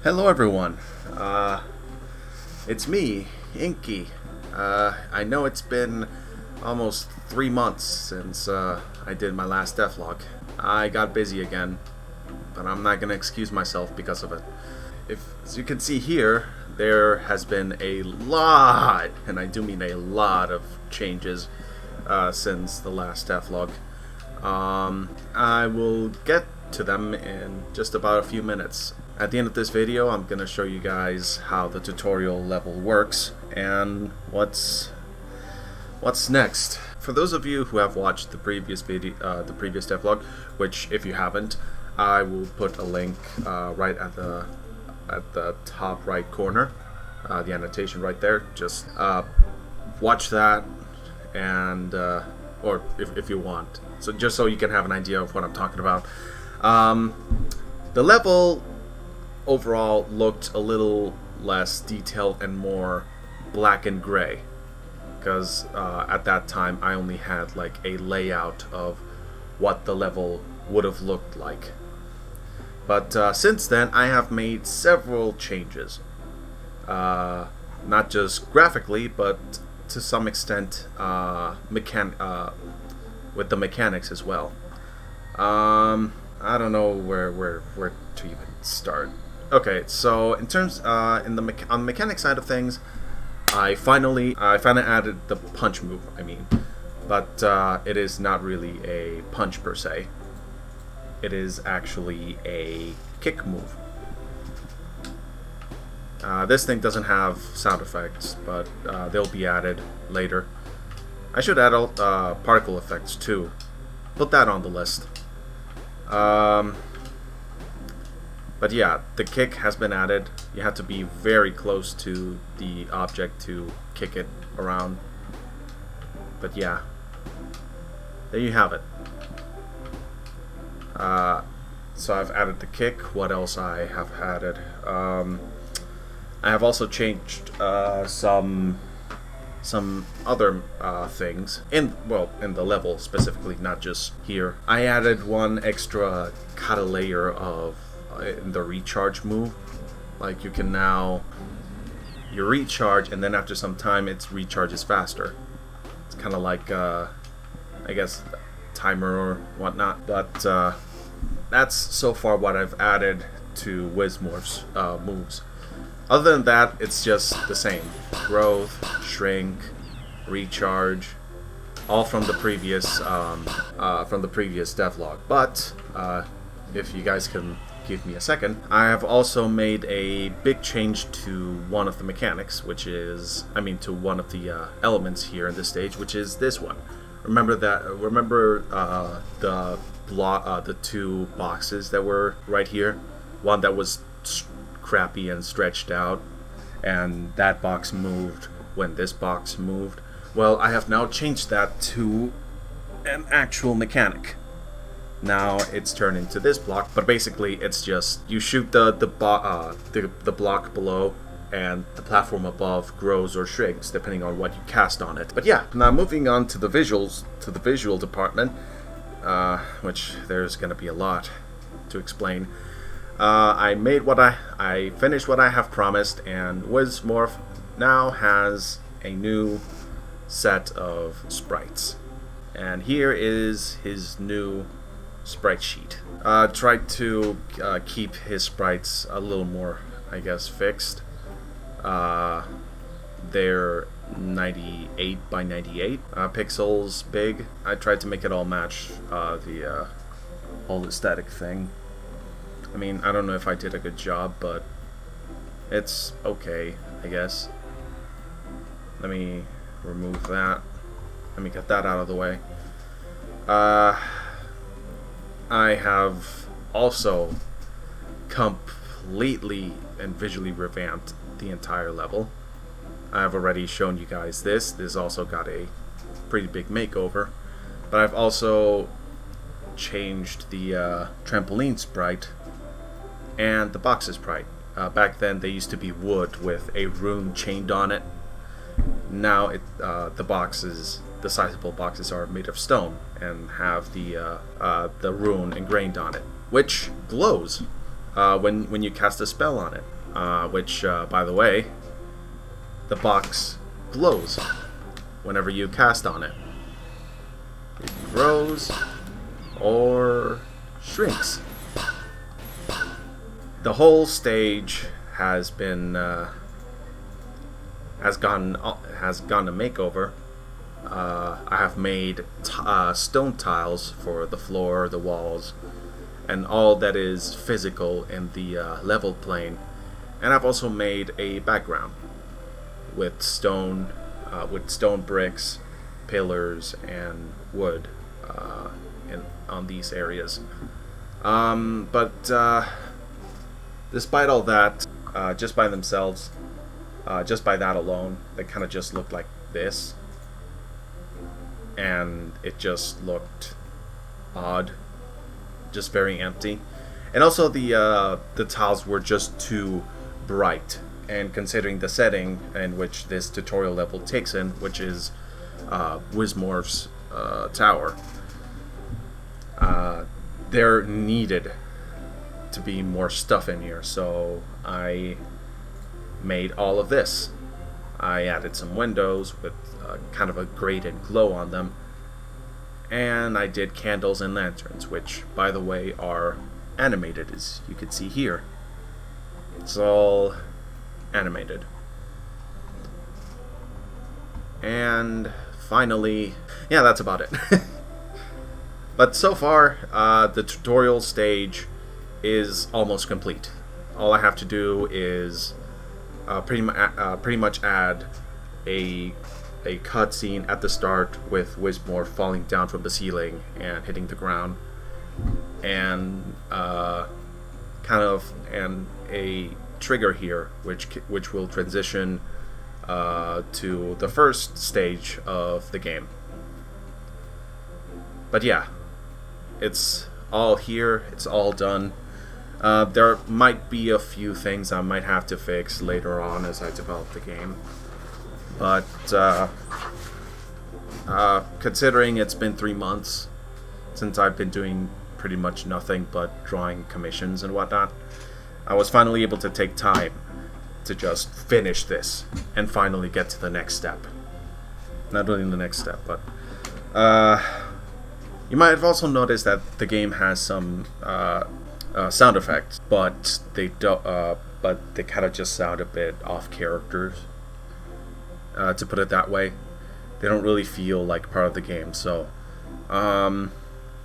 Hello everyone, it's me, Inky. I know it's been almost 3 months since I did my last devlog. I got busy again, but I'm not gonna excuse myself because of it. As you can see here, there has been a lot, and I do mean a lot of changes since the last devlog. I will get to them in just about a few minutes. At the end of this video, I'm going to show you guys how the tutorial level works and what's next. For those of you who have watched the previous video, the previous devlog, which if you haven't, I will put a link right at the top right corner, the annotation right there. Just watch that, and or if you want, so just so you can have an idea of what I'm talking about. The level overall looked a little less detailed and more black and gray, because at that time I only had like a layout of what the level would have looked like. But since then I have made several changes, not just graphically but to some extent with the mechanics as well. I don't know where to even start. Okay, so in terms on the mechanic side of things, I finally added the punch move. But it is not really a punch per se. It is actually a kick move. This thing doesn't have sound effects, but they'll be added later. I should add particle effects too. Put that on the list. But yeah, the kick has been added. You have to be very close to the object to kick it around. But yeah, there you have it. So I've added the kick. What else I have added? I have also changed some other things in the level specifically, not just here. I added one extra kata layer of in the recharge move. Like you can now recharge, and then after some time it recharges faster. It's kind of like I guess timer or whatnot. But that's so far what I've added to Wizmorf's moves. Other than that, it's just the same: growth, shrink, recharge, all from the previous devlog. But if you guys can give me a second, I have also made a big change to one of the mechanics, which is, to one of the elements here in this stage, which is this one. Remember the two boxes that were right here? One that was crappy and stretched out, and that box moved when this box moved. Well, I have now changed that to an actual mechanic. Now it's turned into this block, but basically it's just you shoot the block below, and the platform above grows or shrinks depending on what you cast on it. But yeah, now moving on to the visuals, to the visual department, which there's gonna be a lot to explain. I finished what I have promised, and Wizmorf now has a new set of sprites. And here is his new sprite sheet. Tried to keep his sprites a little more, I guess, fixed. They're 98 by 98 pixels big. I tried to make it all match the whole aesthetic thing. I don't know if I did a good job, but it's okay, I guess. Let me remove that. Let me get that out of the way. I have also completely and visually revamped the entire level. I have already shown you guys this. This also got a pretty big makeover. But I've also changed the trampoline sprite and the boxes sprite. Back then they used to be wood with a rune chained on it. Now the sizable boxes are made of stone and have the rune ingrained on it, which glows. when you cast a spell on it, which, by the way, the box glows whenever you cast on it. It grows or shrinks. The whole stage has been has gone a makeover. I have made stone tiles for the floor, the walls, and all that is physical in the level plane. And I've also made a background with stone bricks, pillars, and wood on these areas. But despite all that, just by themselves, just by that alone, they kind of just looked like this. And it just looked odd, just very empty. And also the tiles were just too bright. And considering the setting in which this tutorial level takes in, which is Wizmorf's tower, there needed to be more stuff in here, so I made all of this. I added some windows with kind of a graded glow on them, and I did candles and lanterns, which, by the way, are animated, as you can see here. It's all animated. And finally, yeah, that's about it. But so far, the tutorial stage is almost complete. All I have to do is pretty much add a cutscene at the start with Wizmorf falling down from the ceiling and hitting the ground, and and a trigger here, which will transition to the first stage of the game. But yeah, it's all here. It's all done. There might be a few things I might have to fix later on as I develop the game. But considering it's been 3 months since I've been doing pretty much nothing but drawing commissions and whatnot, I was finally able to take time to just finish this and finally get to the next step. Not really the next step, but you might have also noticed that the game has some sound effects, but they don't. But they kind of just sound a bit off characters. To put it that way, they don't really feel like part of the game. So,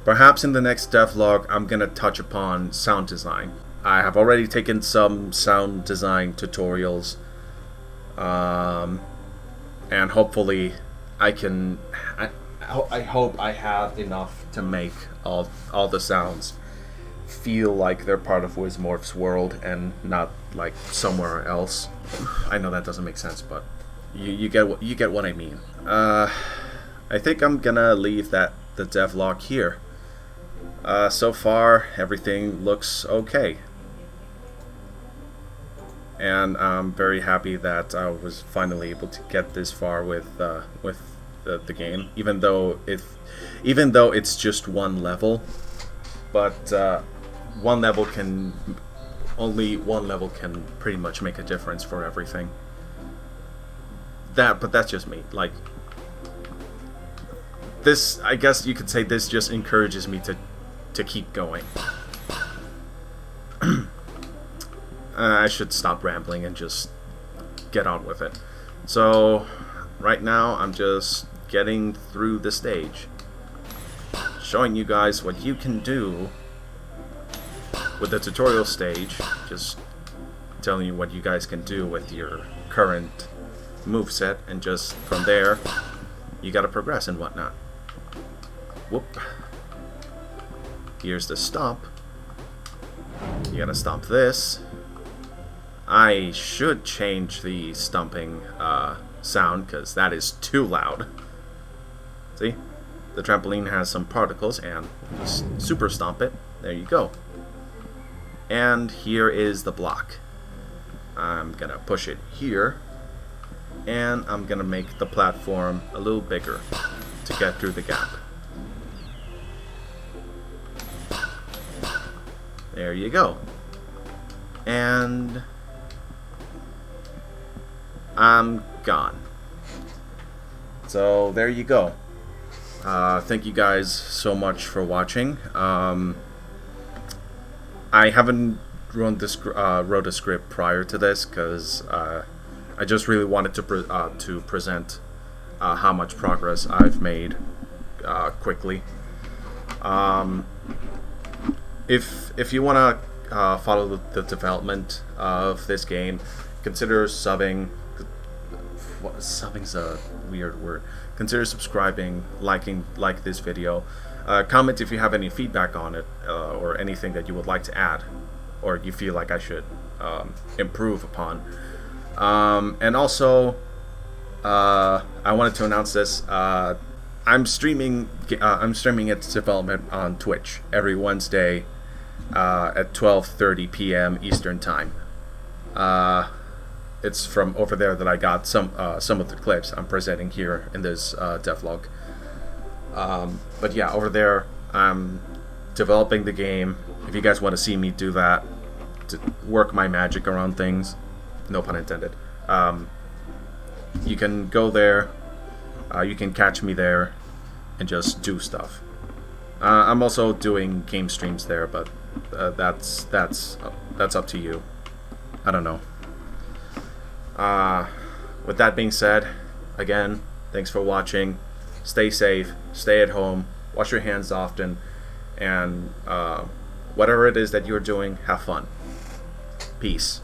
perhaps in the next devlog, I'm gonna touch upon sound design. I have already taken some sound design tutorials, and hopefully, I hope I have enough to make all the sounds feel like they're part of Wizmorf's world and not like somewhere else. I know that doesn't make sense, but you get what I mean. I think I'm gonna leave the devlog here. So far, everything looks okay, and I'm very happy that I was finally able to get this far with the game, even though it's just one level. But only one level can pretty much make a difference for everything. But that's just me. Like, this, I guess you could say, this just encourages me to keep going. I should stop rambling and just get on with it. So, right now, I'm just getting through the stage, showing you guys what you can do with the tutorial stage, just telling you what you guys can do with your current moveset, and just from there, you gotta progress and whatnot. Whoop. Here's the stomp. You gotta stomp this. I should change the stomping sound, because that is too loud. See? The trampoline has some particles, and super stomp it. There you go. And here is the block. I'm gonna push it here, and I'm gonna make the platform a little bigger to get through the gap. There you go. and I'm gone. So there you go. Thank you guys so much for watching. I haven't wrote a script prior to this because I just really wanted to present how much progress I've made quickly. If you want to follow the development of this game, consider subbing. Subbing's a weird word. Consider subscribing, like this video. Comment if you have any feedback on it, or anything that you would like to add, or you feel like I should improve upon. And also, I wanted to announce this. I'm streaming its development on Twitch every Wednesday at 12:30 p.m. Eastern Time. It's from over there that I got some of the clips I'm presenting here in this devlog. But yeah, over there I'm developing the game. If you guys want to see me do that, to work my magic around things, no pun intended, you can go there. You can catch me there and just do stuff. I'm also doing game streams there, but that's up to you. I don't know. With that being said, again, thanks for watching. Stay safe, stay at home, wash your hands often, and whatever it is that you're doing, have fun. Peace.